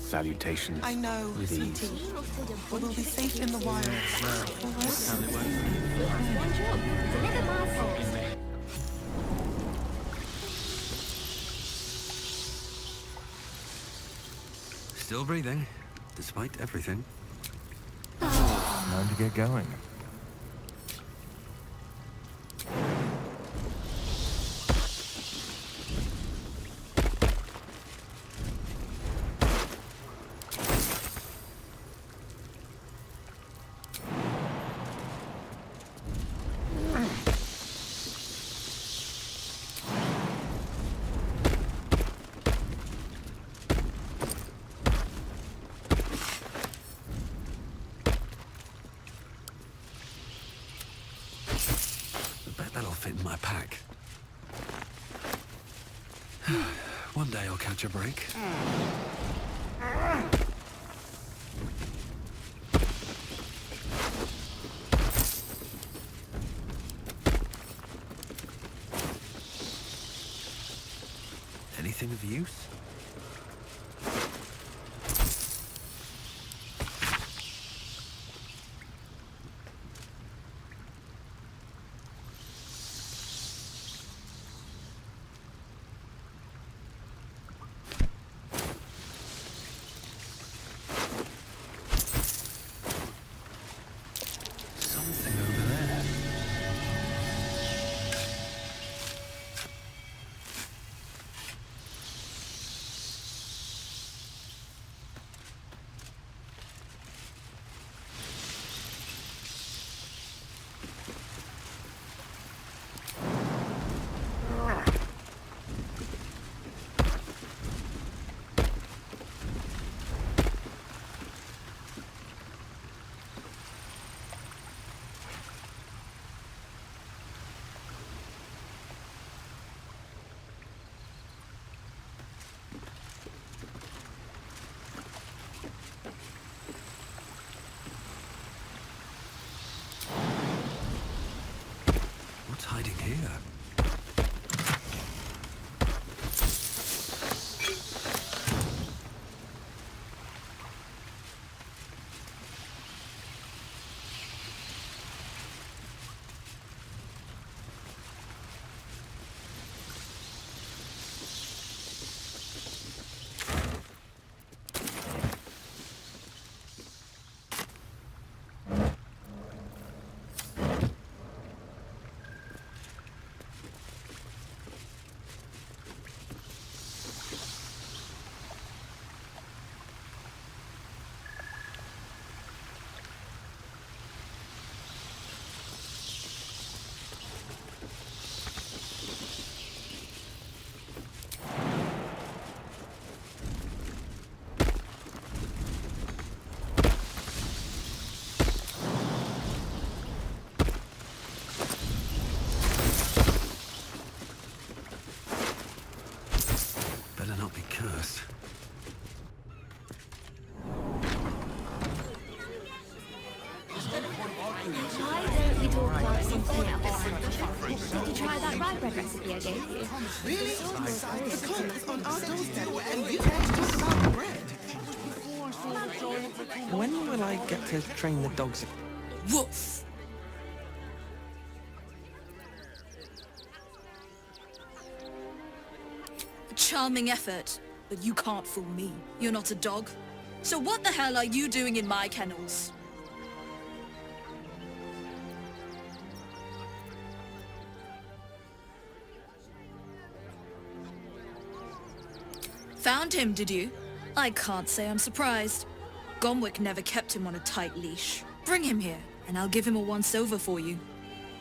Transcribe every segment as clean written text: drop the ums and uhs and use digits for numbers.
salutations. I know, with ease. sweetie. But we'll be safe in the wild. All right? Still breathing, despite everything. Time to get going. That'll fit in my pack. One day I'll catch a break. Anything of use? What's hiding here? Better not be cursed. Why don't we talk about something else? Did you try that rye bread recipe I gave you? Really? The clock is on our doorstep, and you want to talk about bread? When will I get to train the dogs? Woof! Charming effort, but you can't fool me. You're not a dog. So what the hell are you doing in my kennels? Found him, did you? I can't say I'm surprised. Gomwick never kept him on a tight leash. Bring him here, and I'll give him a once-over for you.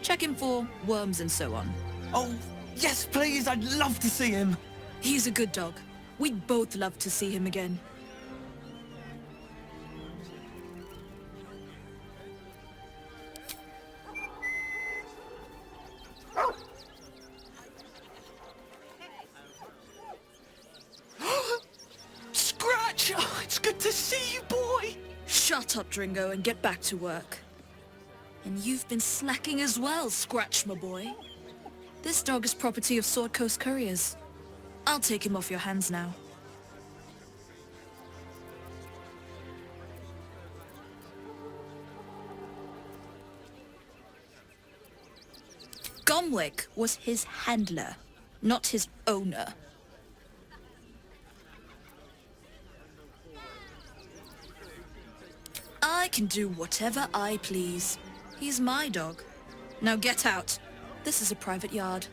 Check him for worms and so on. Oh, yes, please. I'd love to see him. He's a good dog. We'd both love to see him again. Scratch! Oh, it's good to see you, boy. Shut up, Dringo, and get back to work. And you've been slacking as well, Scratch, my boy. This dog is property of Sword Coast Couriers. I'll take him off your hands now. Gomwick was his handler, not his owner. I can do whatever I please. He's my dog. Now get out. This is a private yard.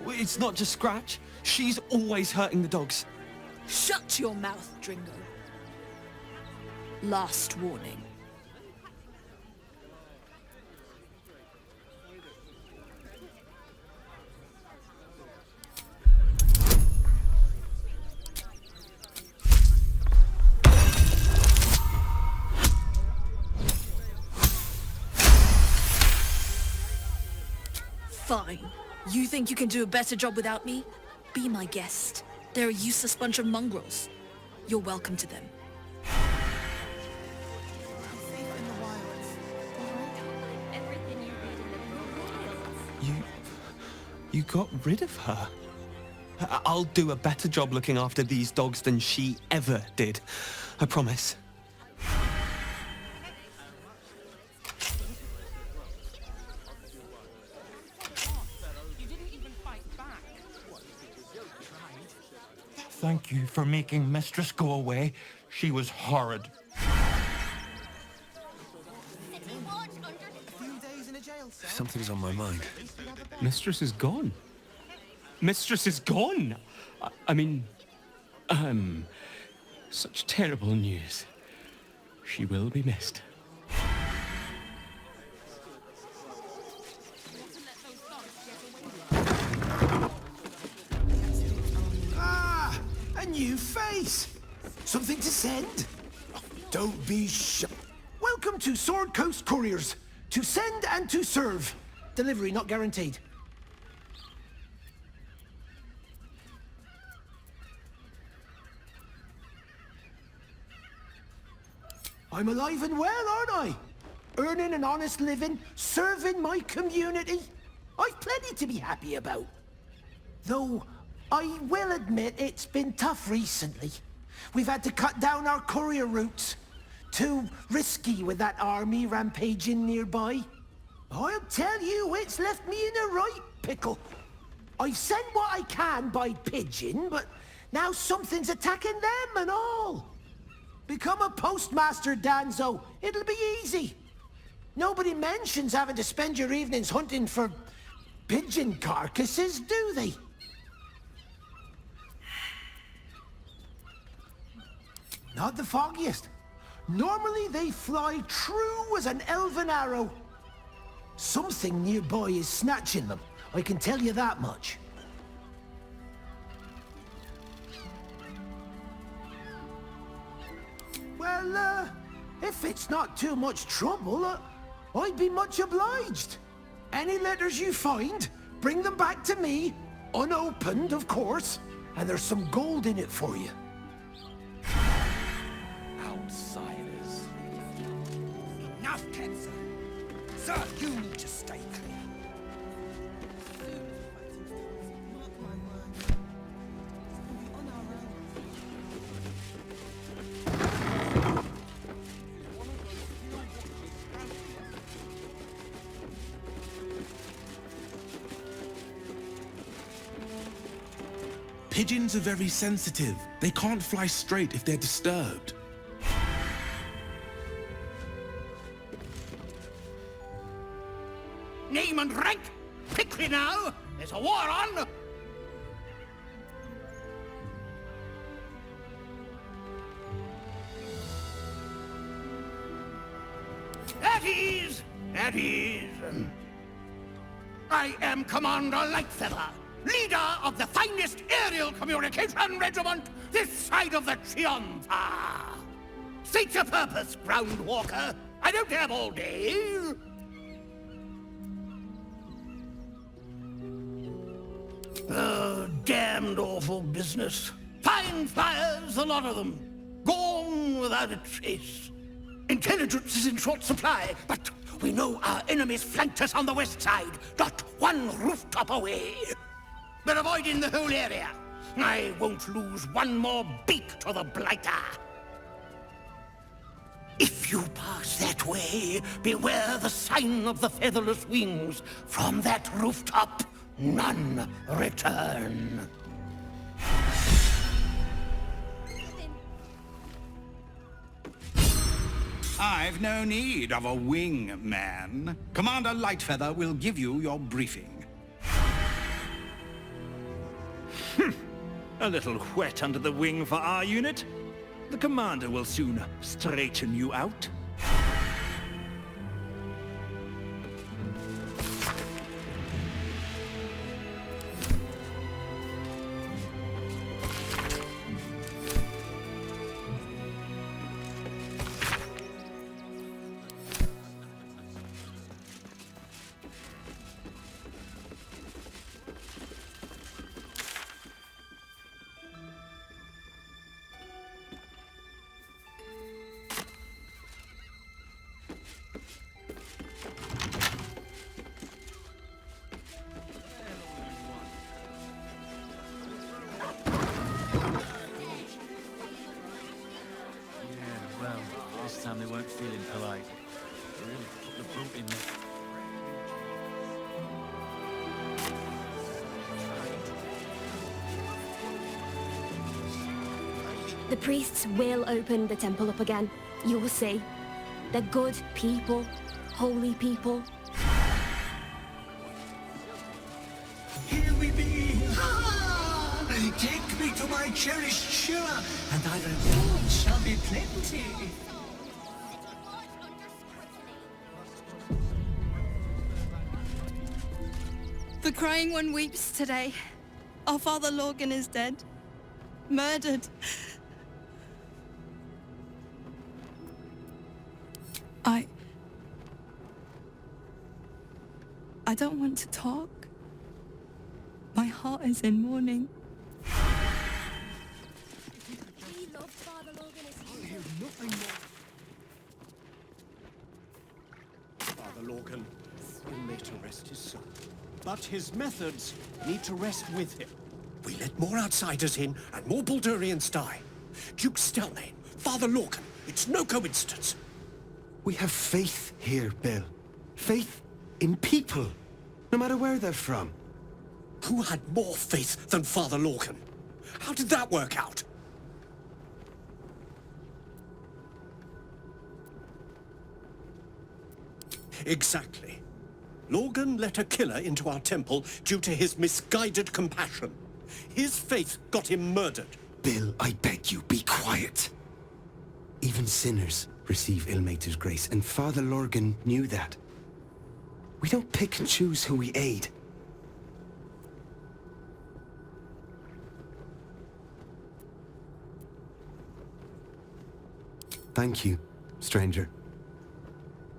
It's not just Scratch. She's always hurting the dogs. Shut your mouth, Dringo. Last warning. Fine. You think you can do a better job without me? Be my guest. They're a useless bunch of mongrels. You're welcome to them. You got rid of her? I'll do a better job looking after these dogs than she ever did. I promise. Thank you for making Mistress go away. She was horrid. Something's on my mind. Mistress is gone. Mistress is gone! I mean... such terrible news. She will be missed. A new face! Something to send? Oh, don't be shy. Welcome to Sword Coast Couriers. To send and to serve. Delivery not guaranteed. I'm alive and well, aren't I? Earning an honest living, serving my community. I've plenty to be happy about. Though, I will admit it's been tough recently. We've had to cut down our courier routes. Too risky with that army rampaging nearby. I'll tell you, it's left me in a right pickle. I've sent what I can by pigeon, but now something's attacking them and all. Become a postmaster, Danzo. It'll be easy. Nobody mentions having to spend your evenings hunting for pigeon carcasses, do they? Not the foggiest. Normally they fly true as an elven arrow. Something nearby is snatching them, I can tell you that much. Well, if it's not too much trouble, I'd be much obliged. Any letters you find, bring them back to me, unopened, of course, and there's some gold in it for you. Outsiders. Enough, Kenza. Sir, you need to stay clear. Pigeons are very sensitive. They can't fly straight if they're disturbed. Name and rank! Quickly now! There's a war on! At ease! At ease! I am Commander Lightfeather, leader of the finest aerial communication regiment this side of the Triumpha. State your purpose, Groundwalker. I don't have all day. Damned awful business. Fine flyers, a lot of them. Gone without a trace. Intelligence is in short supply, but we know our enemies flanked us on the west side, not one rooftop away. We're avoiding the whole area. I won't lose one more beak to the blighter. If you pass that way, beware the sign of the featherless wings. From that rooftop, none return. I've no need of a wing man. Commander Lightfeather will give you your briefing. A little wet under the wing for our unit. The commander will soon straighten you out. They weren't feeling polite. They really put the boot in there. The priests will open the temple up again. You will see. They're good people, holy people. Here we be! Ah! Take me to my cherished Shira, and thy reward shall be plenty. The Crying One weeps today. Our father Lorgan is dead. Murdered. I don't want to talk. My heart is in mourning. We love Father Lorgan as I hear nothing more. Father Lorgan will later rest his soul. But his methods need to rest with him. We let more outsiders in, and more Baldurians die. Duke Stelmane, Father Lorcan, it's no coincidence. We have faith here, Bill. Faith in people, no matter where they're from. Who had more faith than Father Lorcan? How did that work out? Exactly. Lorgan let a killer into our temple due to his misguided compassion. His faith got him murdered. Bill, I beg you, be quiet. Even sinners receive Ilmater's grace, and Father Lorgan knew that. We don't pick and choose who we aid. Thank you, stranger.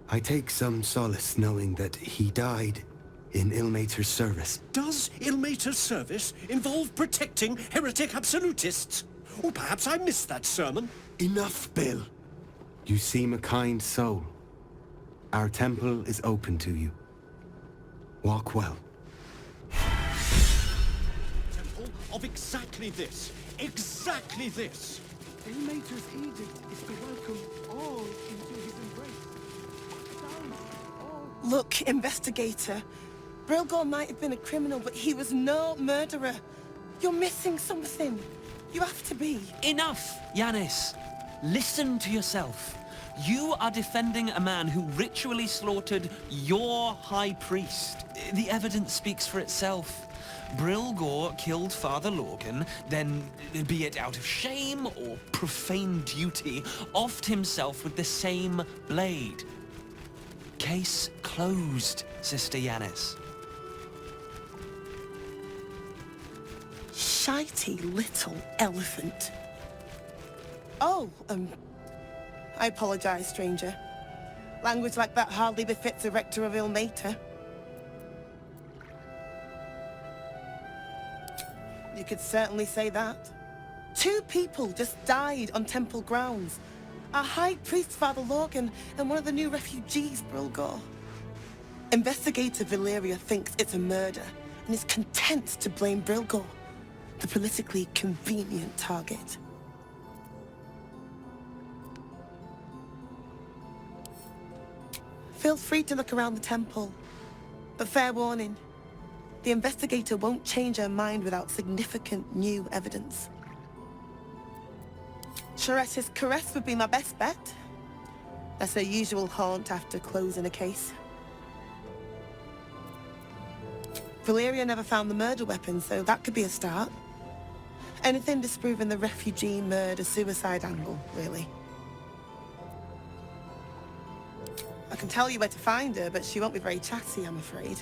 I take some solace knowing that he died in Ilmater's service. Does Ilmater's service involve protecting heretic absolutists? Or perhaps I missed that sermon. Enough, Bill. You seem a kind soul. Our temple is open to you. Walk well. Temple of exactly this. Exactly this. Ilmater's edict is to welcome all into his embrace. Look, investigator. Brilgor might have been a criminal, but he was no murderer. You're missing something. You have to be. Enough, Yanis. Listen to yourself. You are defending a man who ritually slaughtered your high priest. The evidence speaks for itself. Brilgor killed Father Lorgan, then, be it out of shame or profane duty, offed himself with the same blade. Case closed, Sister Yanis. Shitey little elephant. Oh, I apologize, stranger. Language like that hardly befits a rector of Ilmater. You could certainly say that. 2 people just died on temple grounds. Our High Priest, Father Lorgan, and one of the new refugees, Brilgor. Investigator Valeria thinks it's a murder, and is content to blame Brilgor. the politically convenient target. Feel free to look around the temple, but fair warning, the investigator won't change her mind without significant new evidence. Chares's caress would be my best bet. That's her usual haunt after closing a case. Valeria never found the murder weapon, so that could be a start. Anything disproving the refugee murder-suicide angle, really. I can tell you where to find her, but she won't be very chatty, I'm afraid.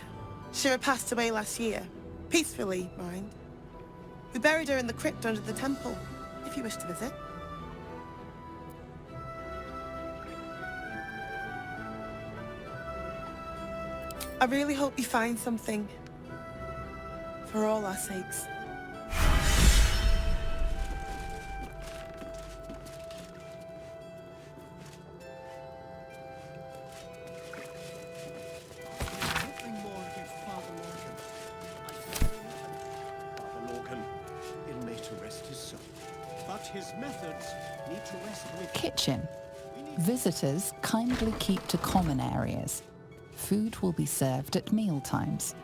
Shira passed away last year. Peacefully, mind. We buried her in the crypt under the temple, if you wish to visit. I really hope you find something. For all our sakes. Nothing more against Father Lorcan. Father Lorcan, ill may to rest his soul. But his methods need to rest with... Kitchen. Visitors kindly keep to common areas. Food will be served at mealtimes.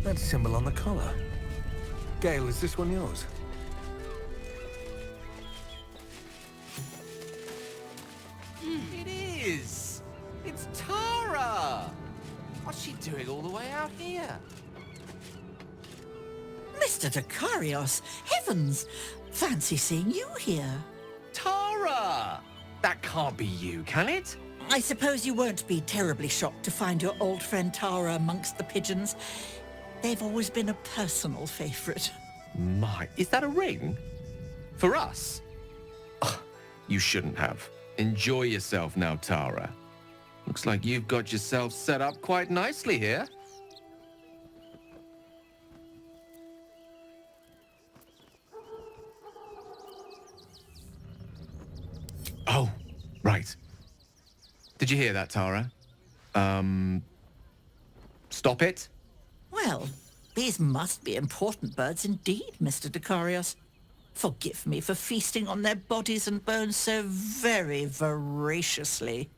That symbol on the collar. Gale, is this one yours? It is! It's Tara! What's she doing all the way out here? Mr. Dakarios, heavens! Fancy seeing you here. Tara! That can't be you, can it? I suppose you won't be terribly shocked to find your old friend Tara amongst the pigeons. They've always been a personal favourite. My, is that a ring? For us? Ugh, you shouldn't have. Enjoy yourself now, Tara. Looks like you've got yourself set up quite nicely here. Oh, right. Did you hear that, Tara? Stop it? Well, these must be important birds indeed, Mr. Dakarios. Forgive me for feasting on their bodies and bones so very voraciously.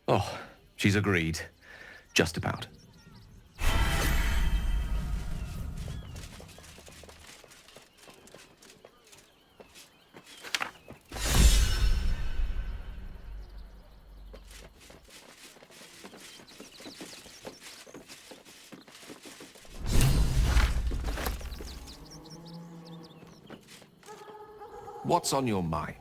Oh, she's agreed. Just about. What's on your mind?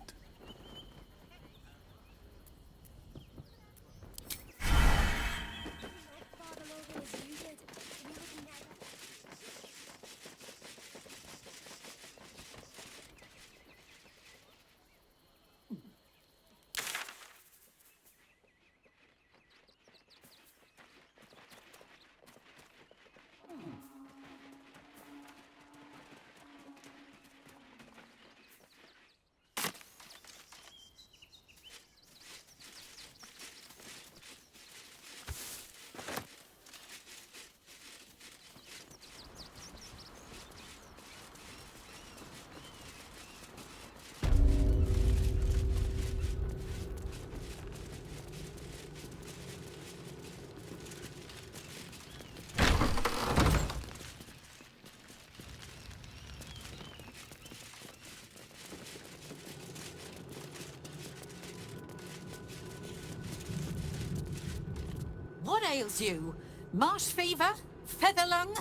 ails you? Marsh fever? Feather lung?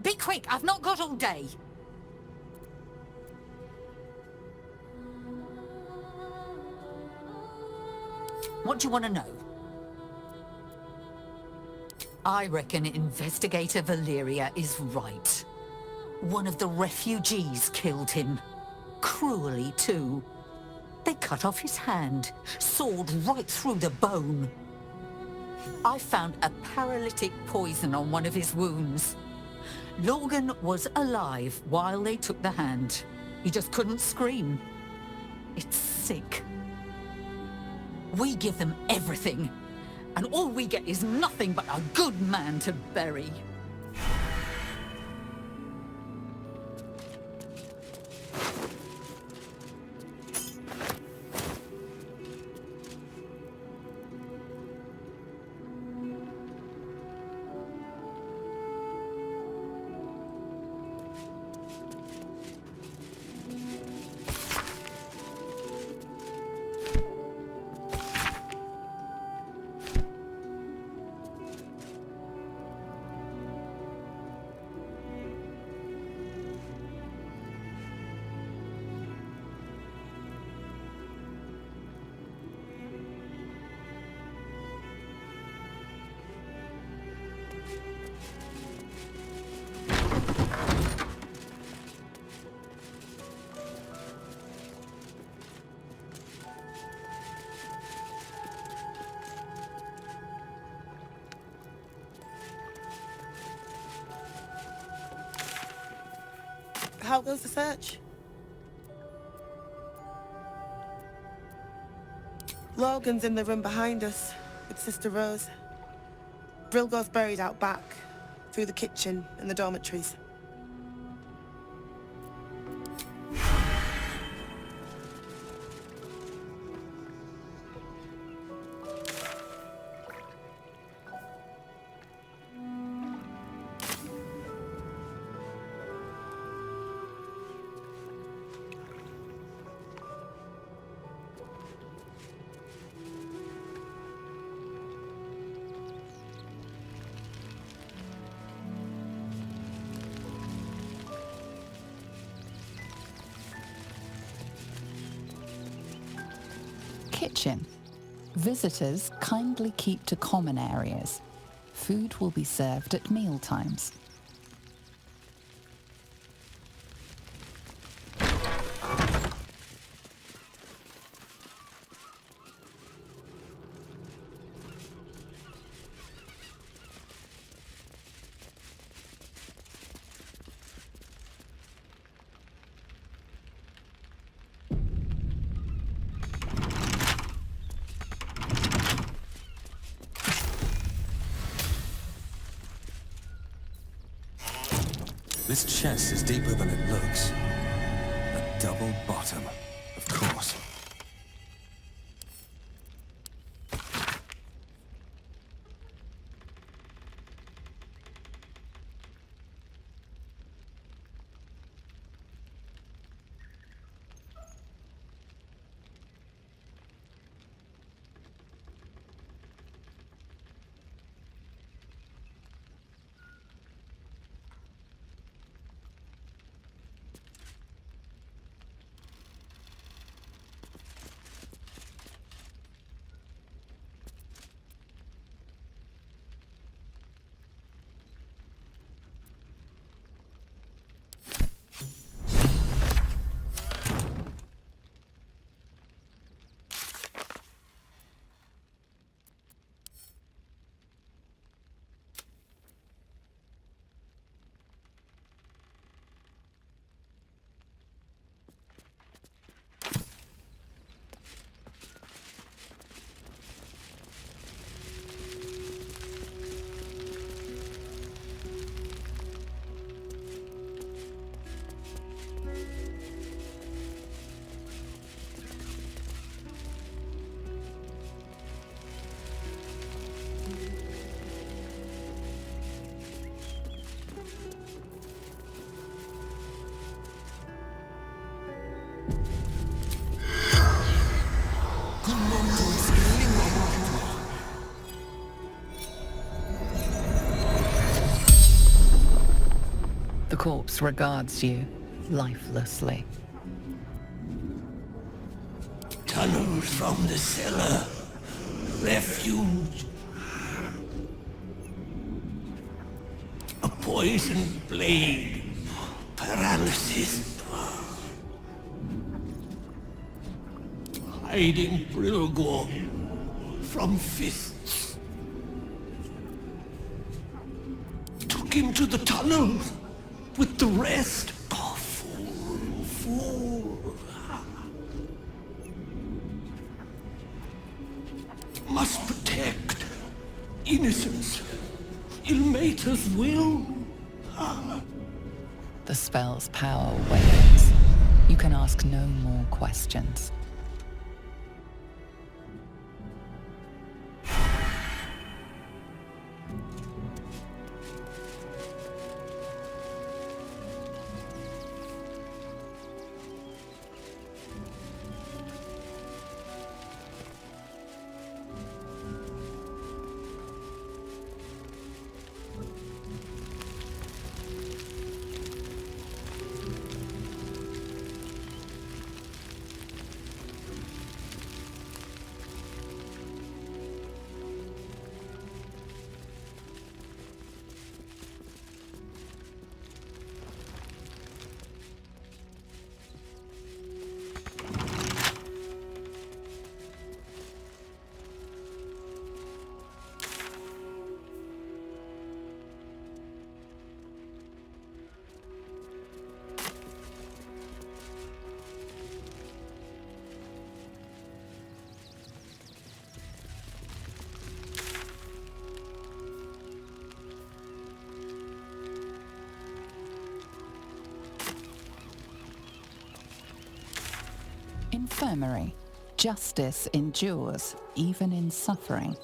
Be quick, I've not got all day. What do you want to know? I reckon Investigator Valeria is right. One of the refugees killed him. Cruelly, too. They cut off his hand, sawed right through the bone. I found a paralytic poison on one of his wounds. Logan was alive while they took the hand. He just couldn't scream. It's sick. We give them everything, and all we get is nothing but a good man to bury. How goes the search? Logan's in the room behind us with Sister Rose. Brilgo's buried out back, through the kitchen and the dormitories. Kitchen. Visitors kindly keep to common areas. Food will be served at mealtimes. This chest is deeper than it looks. A double bottom, of course. Corpse regards you lifelessly. Tunnels from the cellar. Refuge. A poisoned blade. Paralysis. Hiding Brilgor from fists. Took him to the tunnels with the rest. Oh, fool, fool. Must protect innocence. Ilmater's will. The spell's power wanes. You can ask no more questions. Infirmary. Justice endures, even in suffering.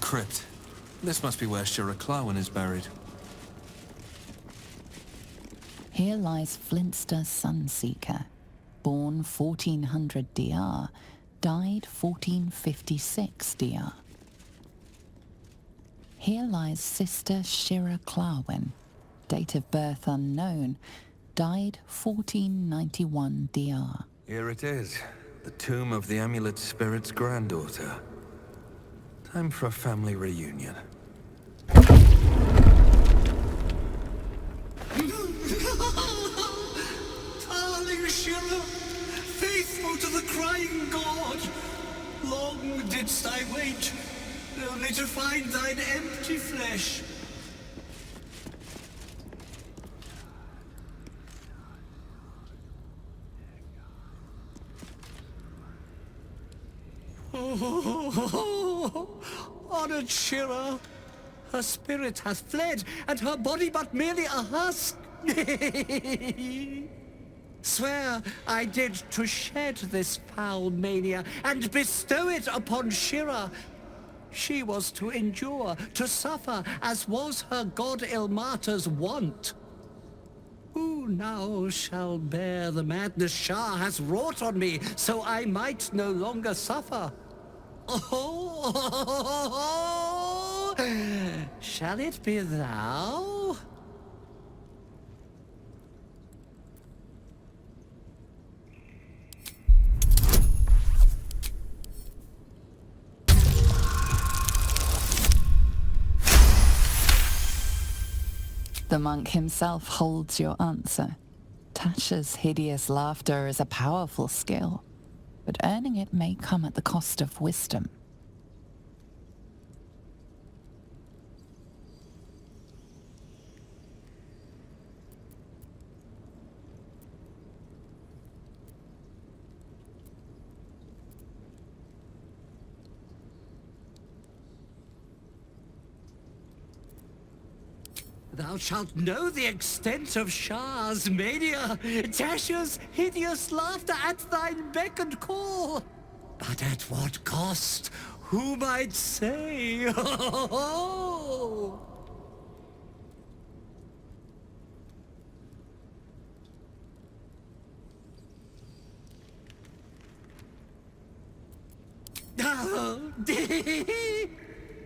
Crypt. This must be where Shira Clawen is buried. Here lies Flintster Sunseeker, born 1400 DR, died 1456 DR. Here lies Sister Shira Clawen, date of birth unknown, died 1491 DR. Here it is, the tomb of the Amulet Spirit's granddaughter. Time for a family reunion. Darling Shira, faithful to the crying god, long didst I wait, only to find thine empty flesh. Honored Shira, her spirit hath fled, and her body but merely a husk. Swear I did to shed this foul mania and bestow it upon Shira. She was to endure, to suffer, as was her god Ilmater's wont. Who now shall bear the madness Shah has wrought on me, so I might no longer suffer? Oh, shall it be thou? The monk himself holds your answer. Tasha's hideous laughter is a powerful skill, but earning it may come at the cost of wisdom. Thou shalt know the extent of Shah's mania, Tasha's hideous laughter at thine beck and call. But at what cost? Who might say?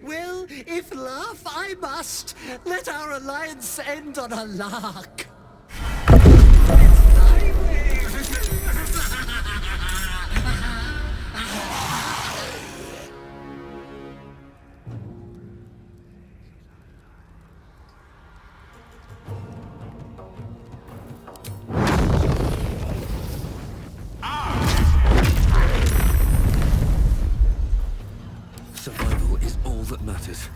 Well, if laugh I must, let our alliance end on a lark. Survival is all that matters.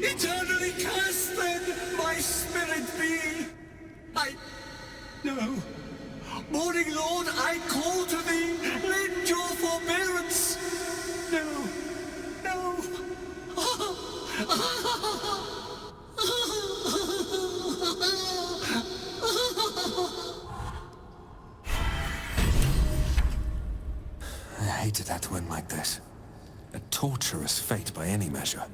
Eternally cursed then, my spirit be. No. Morning Lord, I call to thee, lend your forbearance. No. I hated that to end like this. A torturous fate by any measure.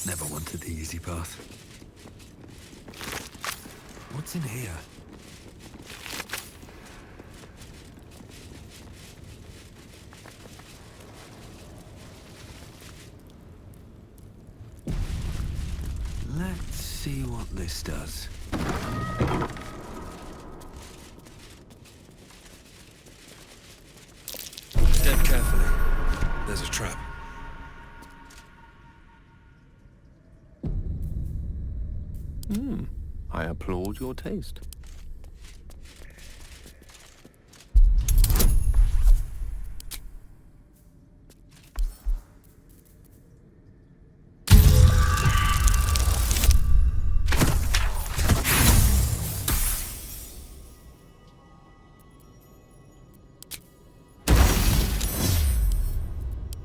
Never wanted the easy path. What's in here? Let's see what this does. Step carefully. There's a trap. I applaud your taste.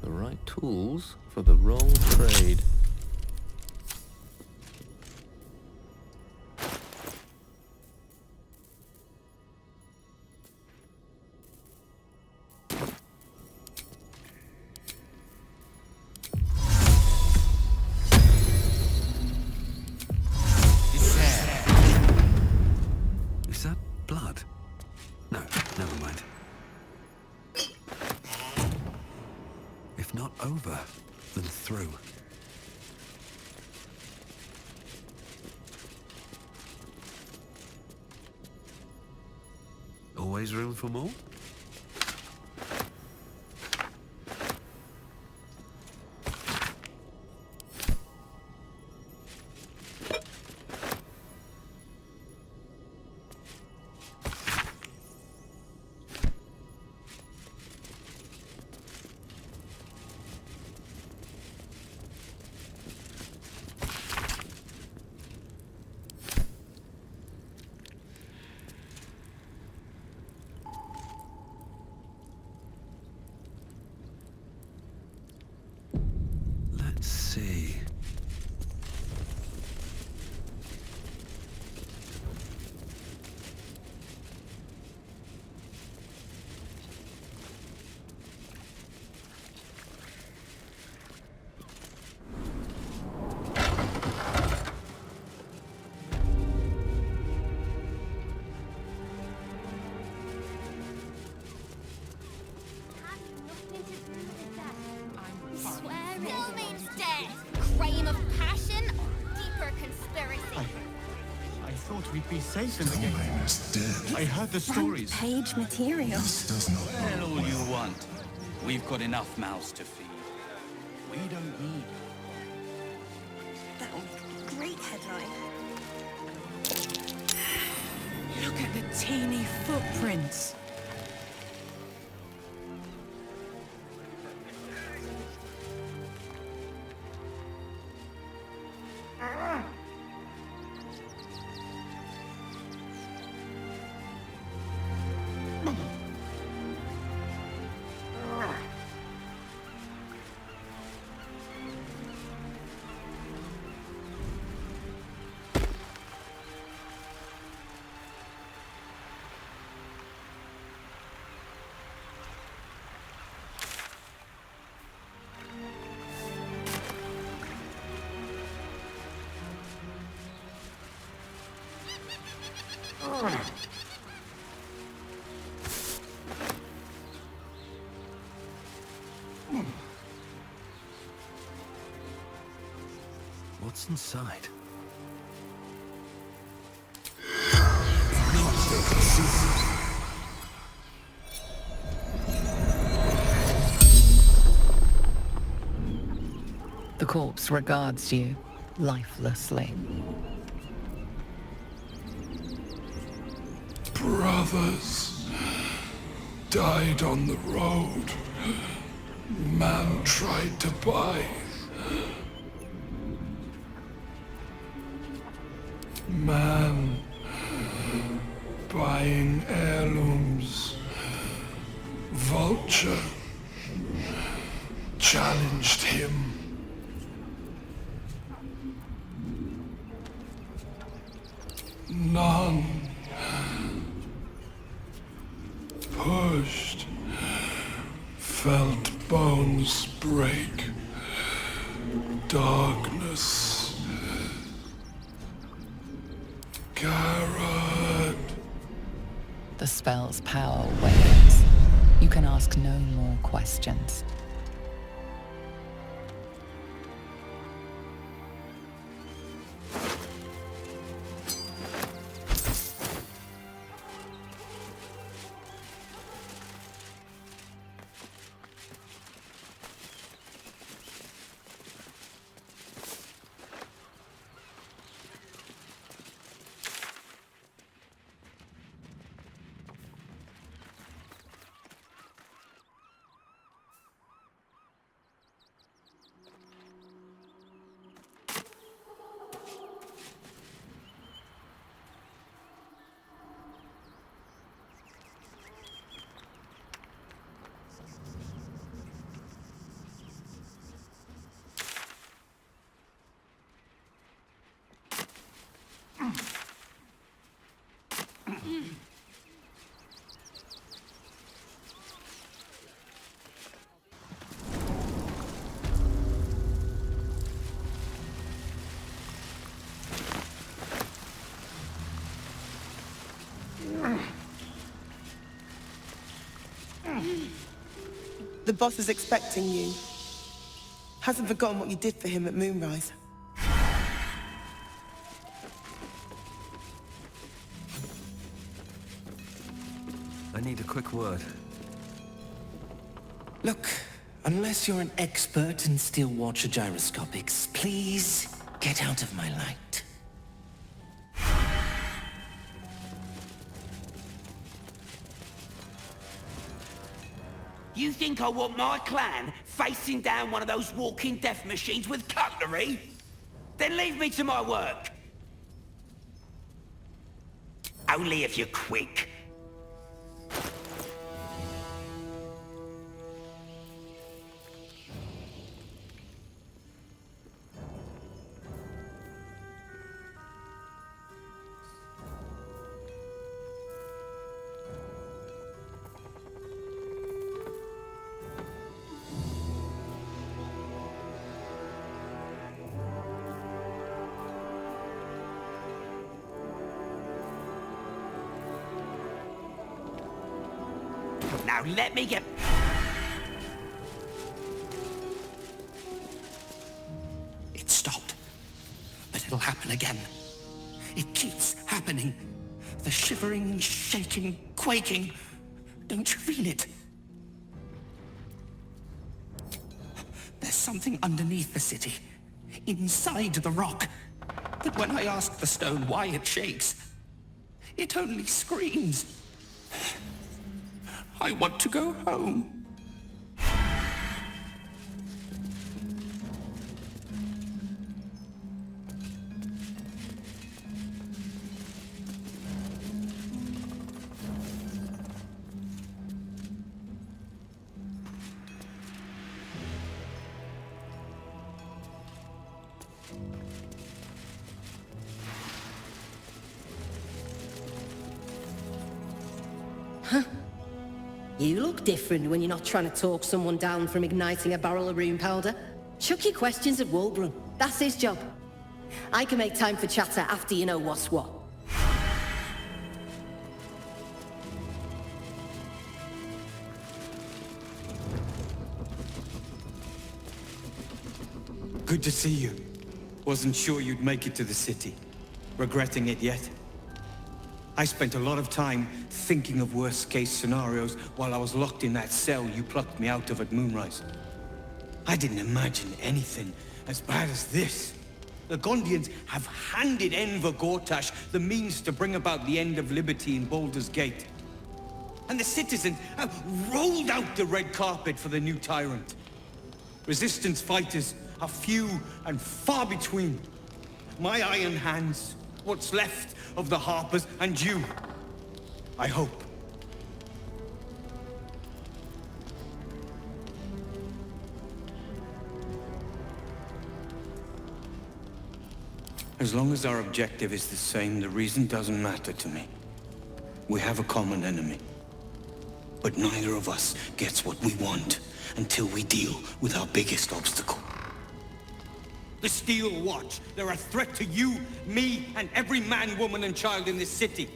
The right tools for the wrong trade. Is that blood? No, never mind. If not over, then through. Always room for more? thought we'd be safe in the game. I heard the stories. Page material. Well, all you want. We've got enough mouths to feed. We don't need... That'll make a great headline. Look at the teeny footprints. What's inside? The corpse regards you lifelessly. Brothers died on the road. Man tried to buy. Man buying heirlooms. Vulture challenged him. None pushed, felt bones break. Darkness. Garrett. The spell's power wanes. You can ask no more questions. The boss is expecting you. Hasn't forgotten what you did for him at Moonrise. I need a quick word. Look, unless you're an expert in steel watcher gyroscopics, please get out of my light. You think I want my clan facing down one of those walking death machines with cutlery? Then leave me to my work. Only if you're quick. Now let me get... It stopped, but it'll happen again. It keeps happening. happening. The shivering, shaking, quaking. Don't you feel it? There's something underneath the city, inside the rock, that when I ask the stone why it shakes, it only screams. I want to go home. You look different when you're not trying to talk someone down from igniting a barrel of rune powder. Chuck your questions at Wulbrun. That's his job. I can make time for chatter after you know what's what. Good to see you. Wasn't sure you'd make it to the city. Regretting it yet? I spent a lot of time thinking of worst-case scenarios while I was locked in that cell you plucked me out of at Moonrise. I didn't imagine anything as bad as this. The Gondians have handed Enver Gortash the means to bring about the end of liberty in Baldur's Gate. And the citizens have rolled out the red carpet for the new tyrant. Resistance fighters are few and far between. My iron hands, what's left of the Harpers, and you. I hope. As long as our objective is the same, the reason doesn't matter to me. We have a common enemy. But neither of us gets what we want until we deal with our biggest obstacle. The Steel Watch. They're a threat to you, me, and every man, woman, and child in this city.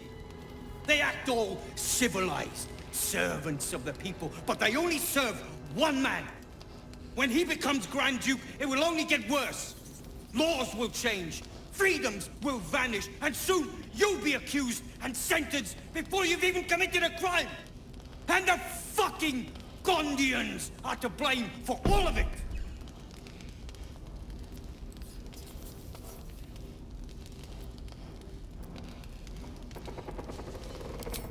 They act all civilized, servants of the people, but they only serve one man. When he becomes Grand Duke, it will only get worse. Laws will change, freedoms will vanish, and soon you'll be accused and sentenced before you've even committed a crime. And the fucking Gondians are to blame for all of it.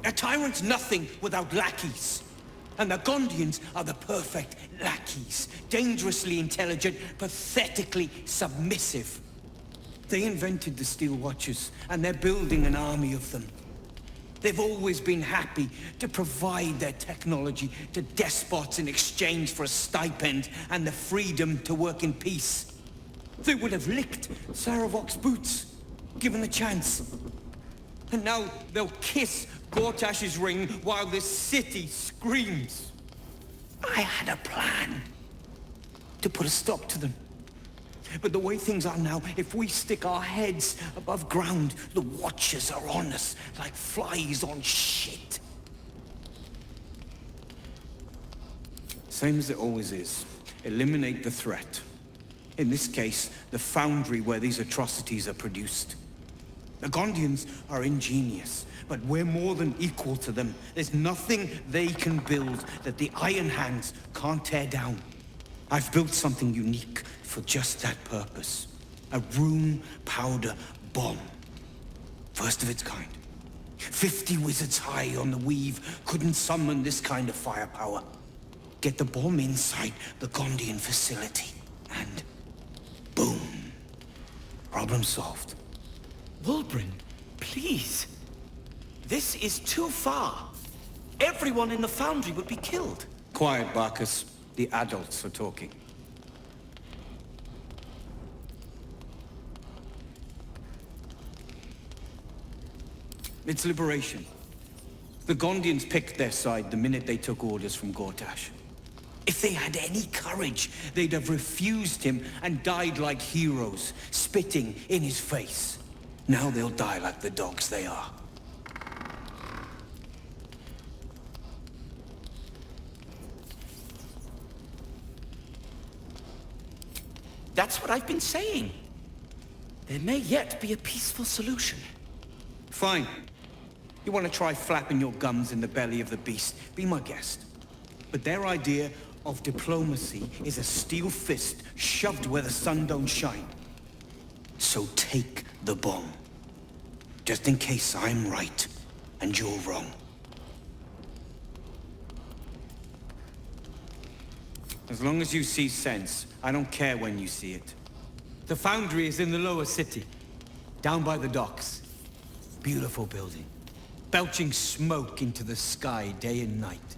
A tyrant's nothing without lackeys. And the Gondians are the perfect lackeys. Dangerously intelligent, pathetically submissive. They invented the Steel Watchers, and they're building an army of them. They've always been happy to provide their technology to despots in exchange for a stipend and the freedom to work in peace. They would have licked Saravok's boots, given the chance. And now they'll kiss Gortash's ring while this city screams. I had a plan to put a stop to them. But the way things are now, if we stick our heads above ground, the Watchers are on us like flies on shit. Same as it always is. Eliminate the threat. In this case, the foundry where these atrocities are produced. The Gondians are ingenious, but we're more than equal to them. There's nothing they can build that the Iron Hands can't tear down. I've built something unique for just that purpose. A rune powder bomb. First of its kind. 50 wizards high on the weave couldn't summon this kind of firepower. Get the bomb inside the Gondian facility, and boom. Problem solved. Wulbrun, please. This is too far. Everyone in the foundry would be killed. Quiet, Barkus. The adults are talking. It's liberation. The Gondians picked their side the minute they took orders from Gortash. If they had any courage, they'd have refused him and died like heroes, spitting in his face. Now they'll die like the dogs they are. That's what I've been saying. There may yet be a peaceful solution. Fine. You want to try flapping your gums in the belly of the beast, be my guest. But their idea of diplomacy is a steel fist shoved where the sun don't shine. So take the bomb. Just in case I'm right and you're wrong. As long as you see sense, I don't care when you see it. The foundry is in the lower city, down by the docks. Beautiful building, belching smoke into the sky day and night.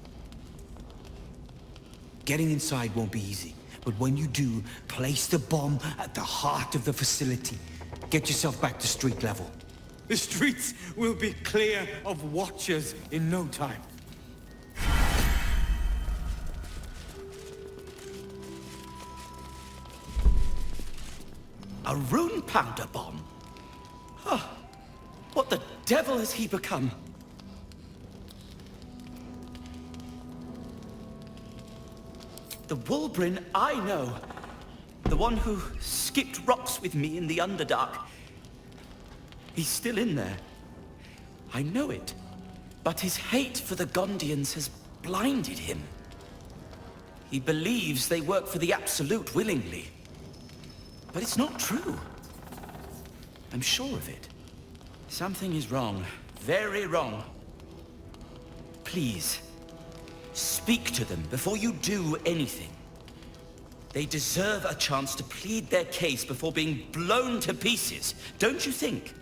Getting inside won't be easy, but when you do, place the bomb at the heart of the facility. Get yourself back to street level. The streets will be clear of watchers in no time. A rune powder bomb? Huh. What the devil has he become? The Wulbrin I know. The one who skipped rocks with me in the Underdark. He's still in there. I know it. But his hate for the Gondians has blinded him. He believes they work for the Absolute willingly. But it's not true. I'm sure of it. Something is wrong. Very wrong. Please, speak to them before you do anything. They deserve a chance to plead their case before being blown to pieces, don't you think?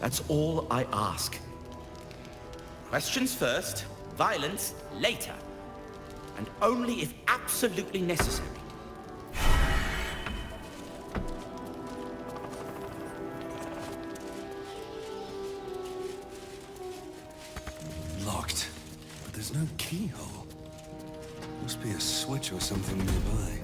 That's all I ask. Questions first, violence later. And only if absolutely necessary. Locked, but there's no keyhole. Must be a switch or something nearby.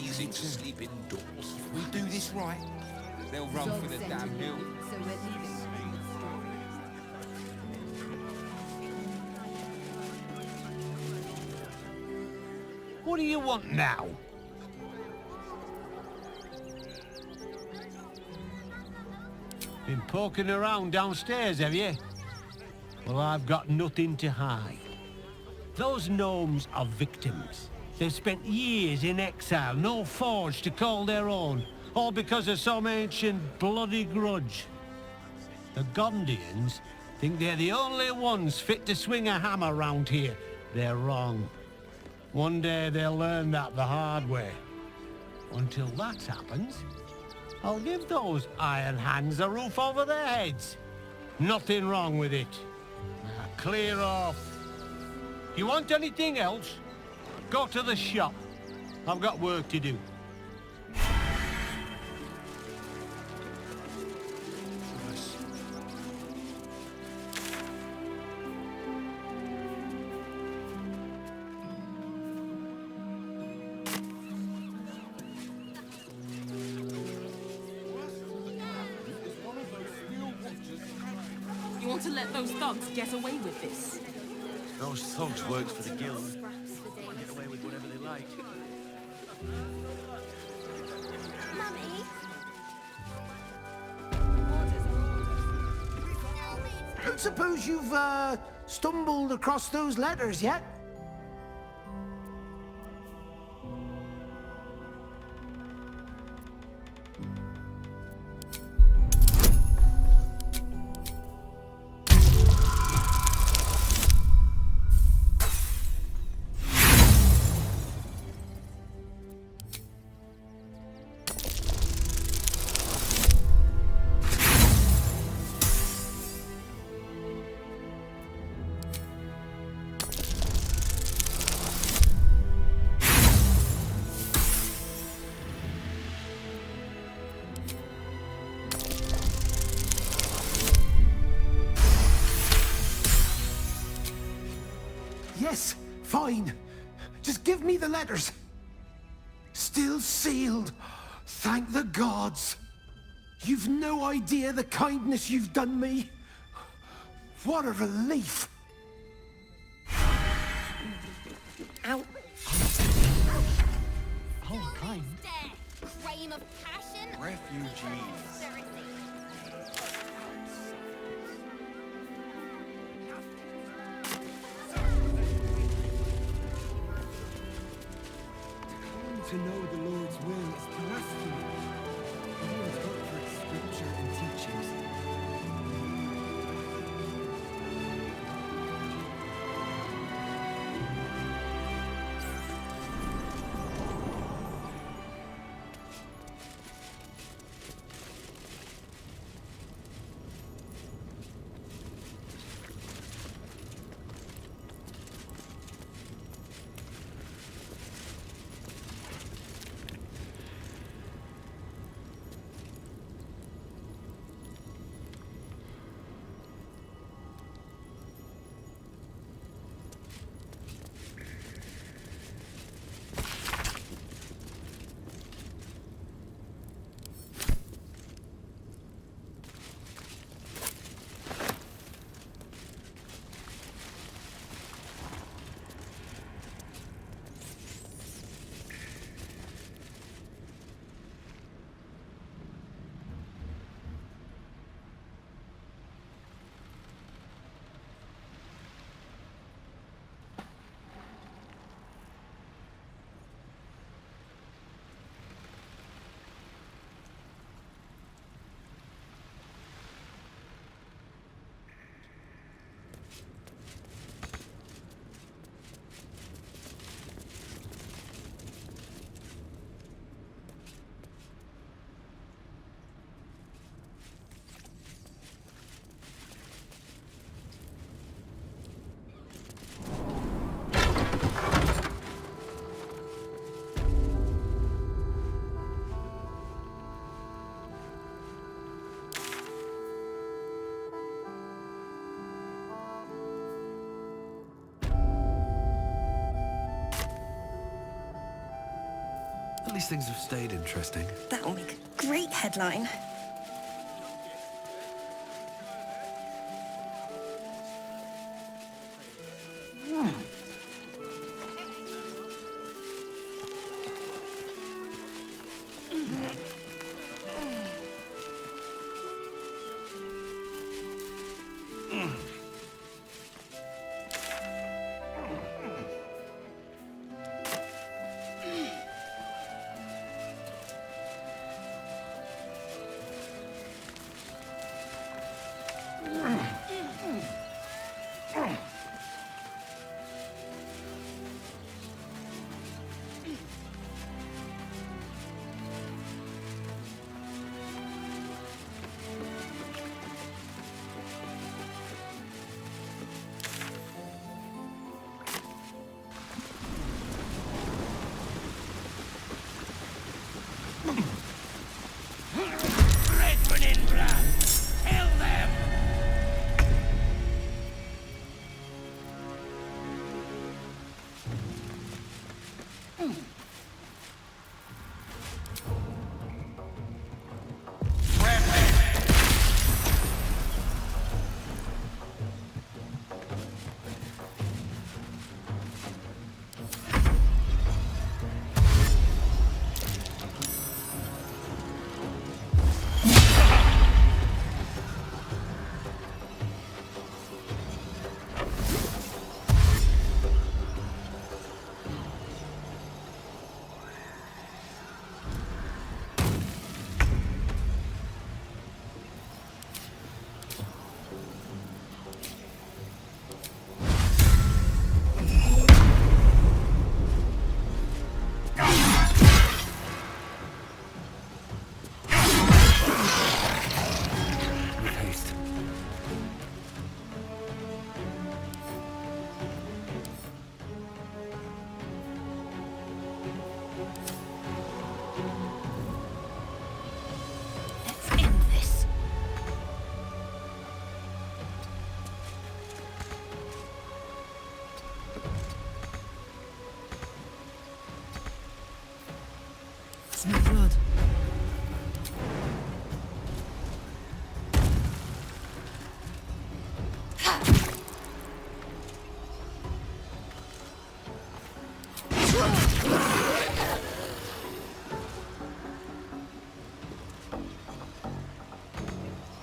Easy to sleep indoors. If we do this right, they'll run for the damn hill. What do you want now? Been poking around downstairs, have you? Well, I've got nothing to hide. Those gnomes are victims. They've spent years in exile, no forge to call their own, all because of some ancient bloody grudge. The Gondians think they're the only ones fit to swing a hammer round here. They're wrong. One day they'll learn that the hard way. Until that happens, I'll give those iron hands a roof over their heads. Nothing wrong with it. Now, clear off. You want anything else? Go to the shop. I've got work to do. You want to let those thugs get away with this? Those thugs work for the guild. Get away with whatever they like. Mummy? I don't suppose you've, stumbled across those letters yet? Yes, fine. Just give me the letters. Still sealed. Thank the gods. You've no idea the kindness you've done me. What a relief. Ow. Oh, kind. Crime of passion. Refugees. To know the Lord's will is blasphemy. You interpret scripture and teachings. At least things have stayed interesting. That'll make a great headline.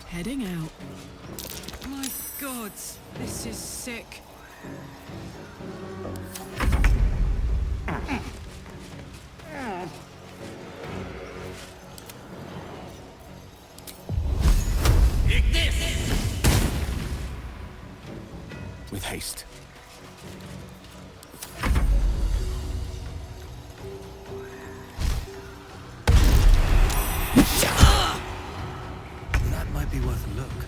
Heading out. My God, this is sick. With haste. That might be worth a look.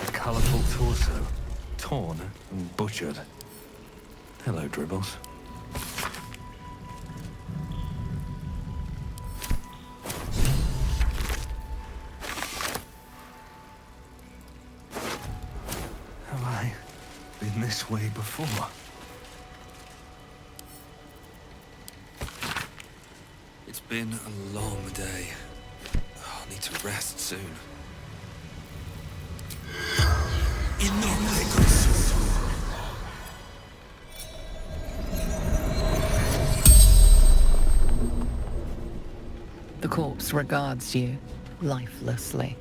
A colourful torso, torn and butchered. Hello, Dribbles. Have I been this way before? It's been a long day. I'll need to rest soon. The corpse regards you lifelessly.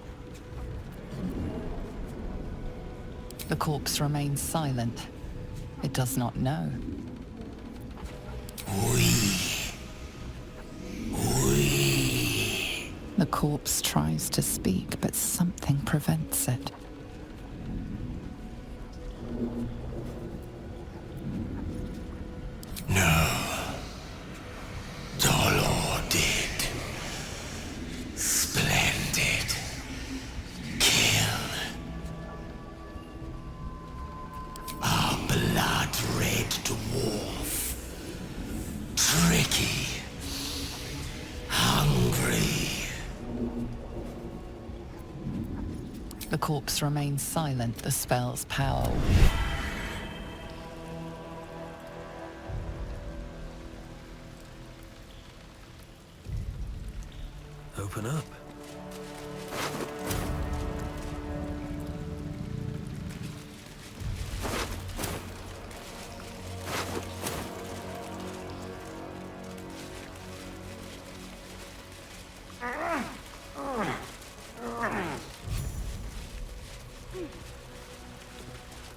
The corpse remains silent. It does not know. The corpse tries to speak, but something prevents it. Dolor did. Splendid. Kill. Our blood-red dwarf. Tricky. Hungry. The corpse remains silent, the spell's power. Open up.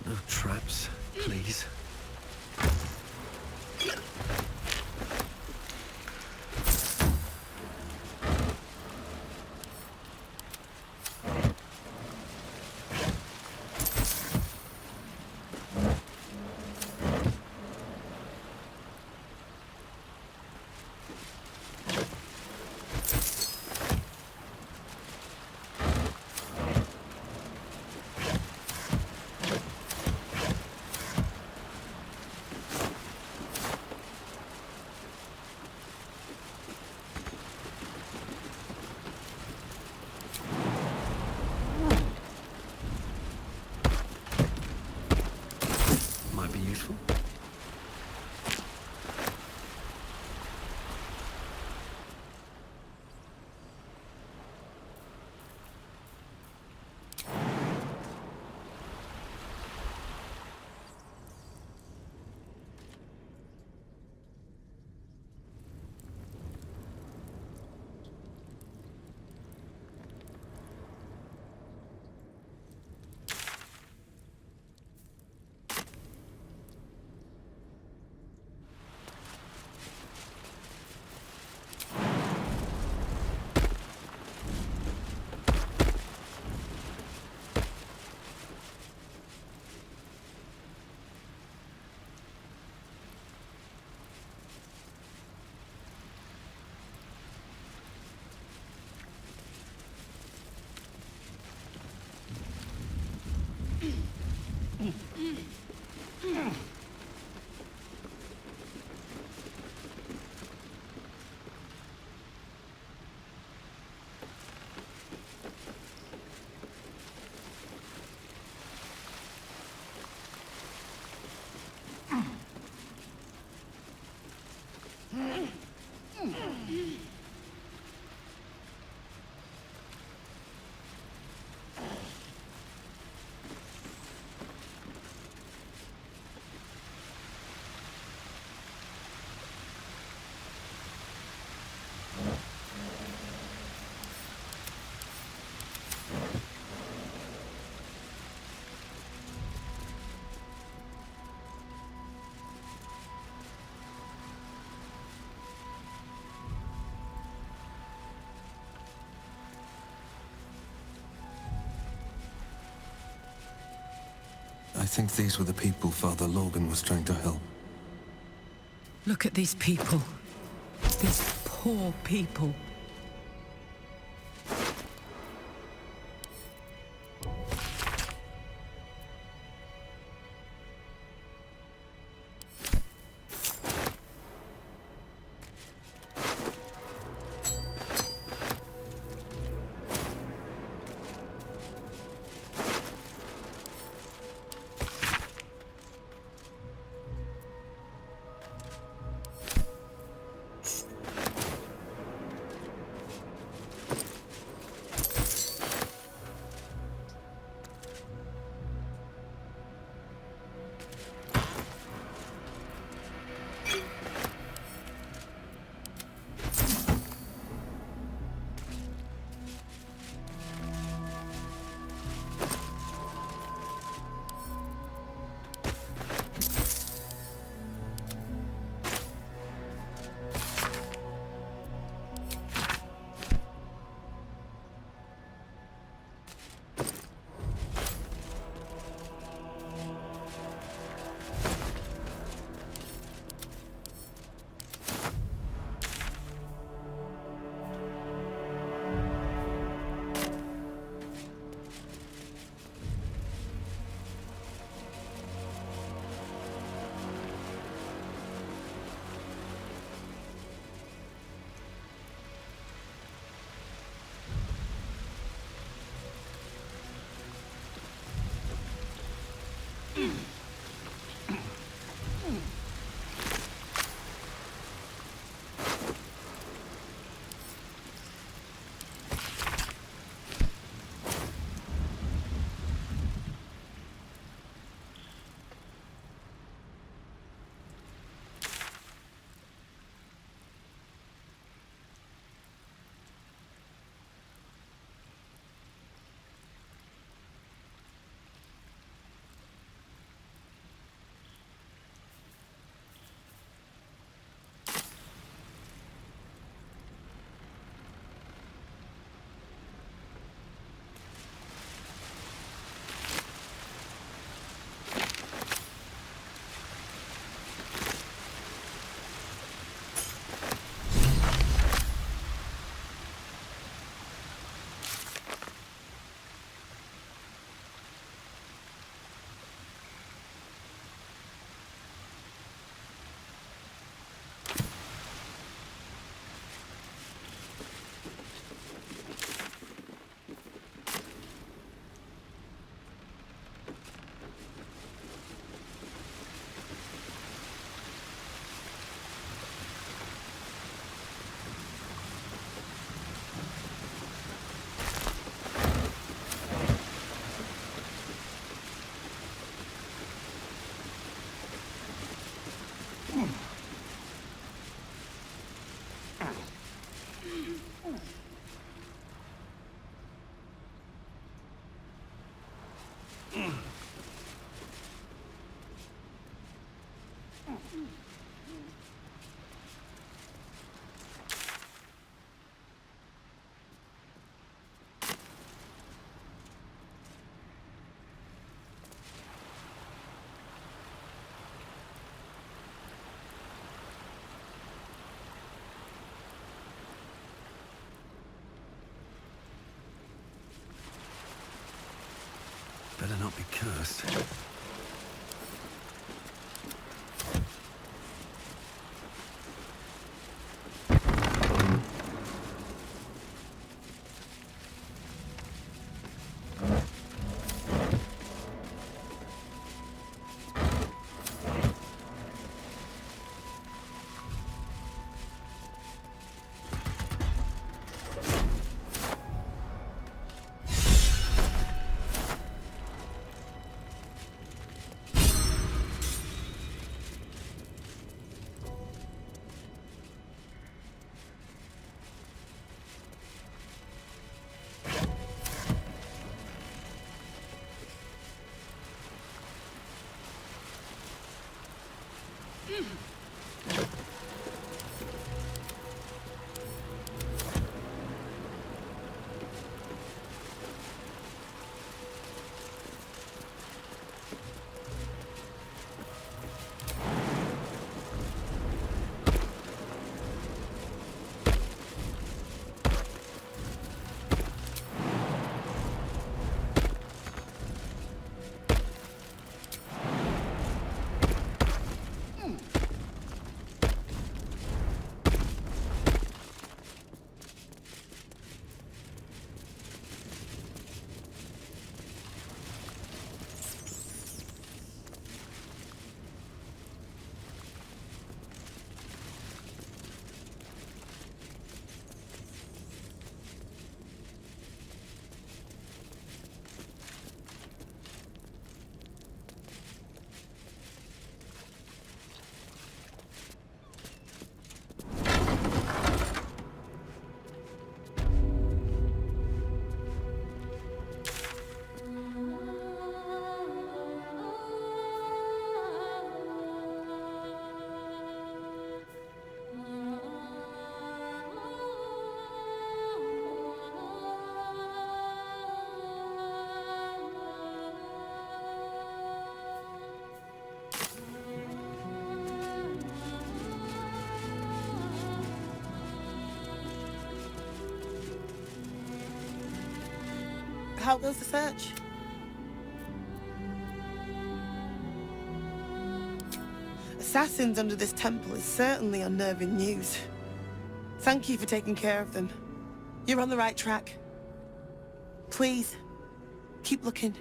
No traps, please. I think these were the people Father Logan was trying to help. Look at these people. These poor people. Better not be cursed. how goes the search? Assassins under this temple is certainly unnerving news. Thank you for taking care of them. You're on the right track. Please, keep looking.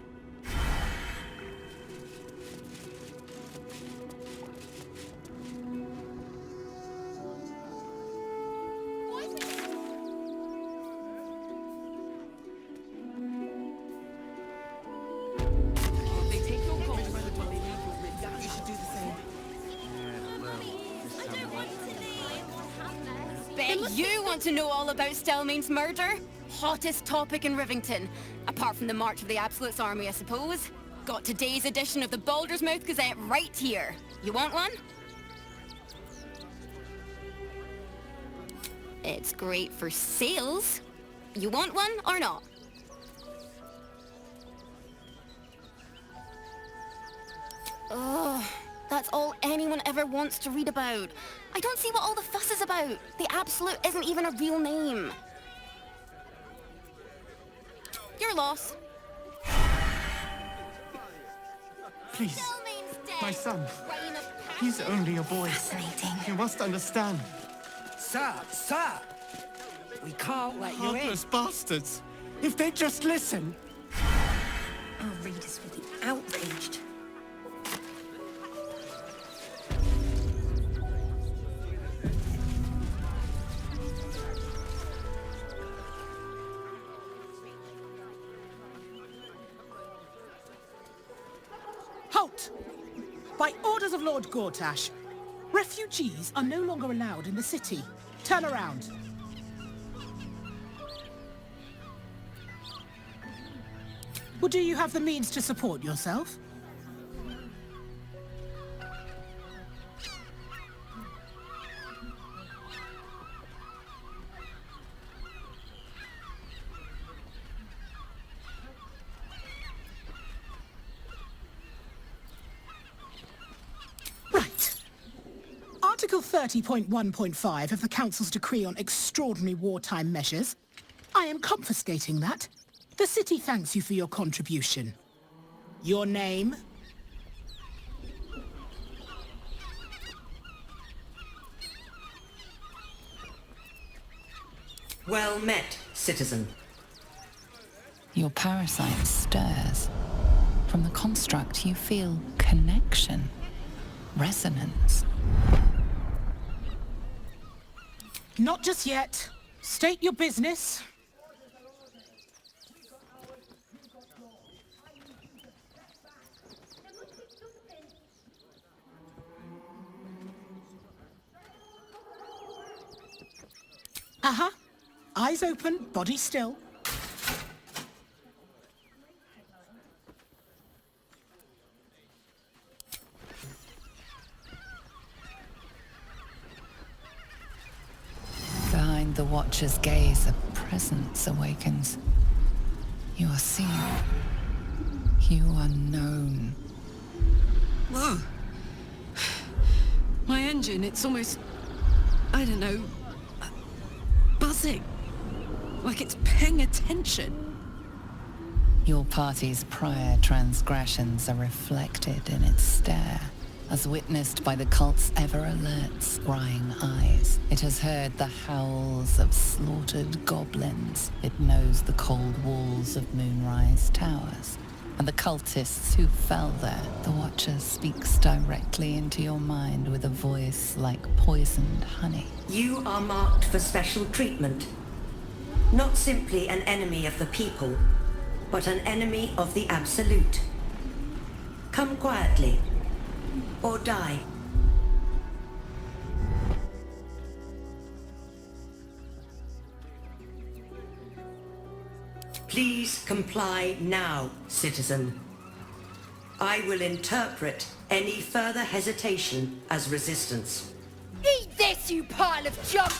Bet you want to know all about Stelmane's murder? Hottest topic in Rivington. Apart from the March of the Absolute's army, I suppose. Got today's edition of the Baldur's Mouth Gazette right here. You want one? It's great for sales. You want one or not? Ugh, that's all anyone ever wants to read about. I don't see what all the fuss is about. The Absolute isn't even a real name. Your loss. Please, my son. He's only a boy. Fascinating. You must understand. Sir! We can't let you in. Heartless bastards. If they'd just listen. Our readers will be outraged. Halt! By orders of Lord Gortash, refugees are no longer allowed in the city. Turn around. Well, do you have the means to support yourself? Article 30.1.5 of the Council's Decree on Extraordinary Wartime Measures. I am confiscating that. The city thanks you for your contribution. Your name? Well met, citizen. Your parasite stirs. From the construct, you feel connection, resonance. Not just yet. State your business. Eyes open, body still. Behind the Watcher's gaze, a presence awakens. You are seen. You are known. Whoa. My engine, it's almost... I don't know... buzzing. Like it's paying attention. Your party's prior transgressions are reflected in its stare, as witnessed by the cult's ever-alert, scrying eyes. It has heard the howls of slaughtered goblins. It knows the cold walls of Moonrise Towers, and the cultists who fell there. The Watcher speaks directly into your mind with a voice like poisoned honey. You are marked for special treatment. Not simply an enemy of the people, but an enemy of the Absolute. Come quietly, or die. Please comply now, citizen. I will interpret any further hesitation as resistance. Eat this, you pile of junk!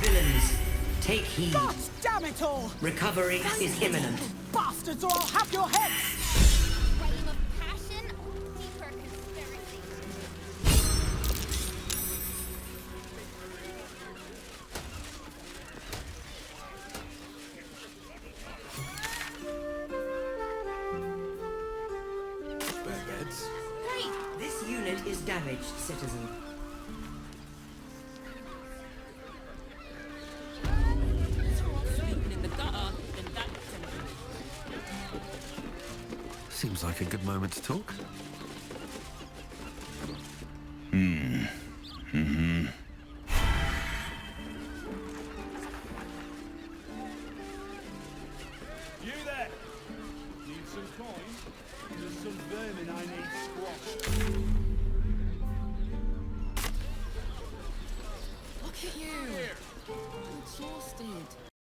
Villains, take heed. God damn it all! Recovery is imminent. Bastards, or I'll have your heads! Flame of passion, deeper conspiracy. damaged citizen. Sleeping in the gutter, then that's Seems like a good moment to talk. Mm-hmm.